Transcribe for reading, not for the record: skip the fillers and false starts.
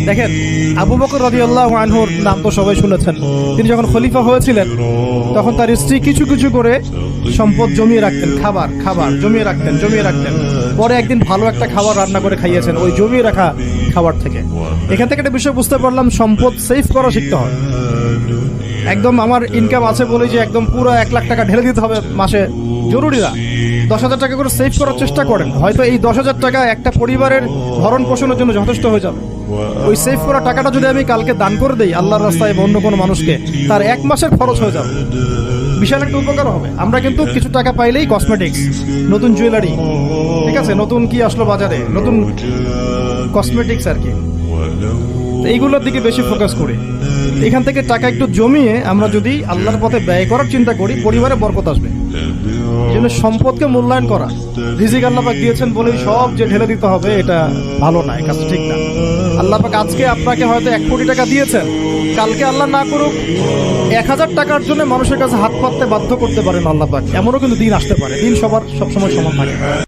দেখেন, আবু বকর রাদিয়াল্লাহু আনহুর নাম তো সবাই শুনেছেন। তিনি যখন খলিফা হয়েছিলেন তখন তার স্ত্রী কিছু কিছু করে সম্পদ জমিয়ে রাখতেন, খাবার খাবার জমিয়ে রাখতেন। পরে একদিন ভালো একটা খাবার রান্না করে খাইয়েছেন ওই জমিয়ে রাখা খাবার থেকে। এখান থেকে একটা বিষয় বুঝতে পারলাম, সম্পদ সেভ করা শিখতে হয়। একদম আমার ইনকাম আছে বলে যে একদম পুরো 1 লাখ টাকা ঢেলে দিতে হবে মাসে, জরুরি না। 10,000 টাকা করে সেভ করার চেষ্টা করেন, হয়তো এই 10,000 টাকা একটা পরিবারের ভরণ পোষণের জন্য যথেষ্ট হয়ে যাবে। ওই সেভ করা টাকাটা যদি আমি কালকে দান করে দেই আল্লাহর রাস্তায় বা অন্য কোনো মানুষকে, তার 1 মাসের খরচ হয়ে যাবে, বিশাল একটা উপকার হবে। আমরা কিন্তু কিছু টাকা পাইলেই কসমেটিক্স, নতুন জুয়েলারি, ঠিক আছে, নতুন কি আসলো বাজারে, নতুন কসমেটিক্স আর কি, এইগুলোর দিকে বেশি ফোকাস করি। এখান থেকে টাকা একটু জমিয়ে আমরা যদি আল্লাহর পথে ব্যয় করার চিন্তা করি, পরিবারে বরকত আসবে। এই জন্য সম্পদকে মূল্যায়ন করা। রিজিক আল্লাহ পাক দিয়েছেন বলেই সব যে ঢেলে দিতে হবে, এটা ভালো না, এই কাজটা ঠিক না। আল্লাহ পাক আজকে আপনাকে হয়তো 1 কোটি টাকা দিয়েছেন, কালকে আল্লাহ না করুক 1000 টাকার জন্য মানুষের কাছে হাত পাততে বাধ্য করতে পারেন আল্লাহ পাক। এমনও কিন্তু দিন আসতে পারে, দিন সবার সবসময় সমান থাকে।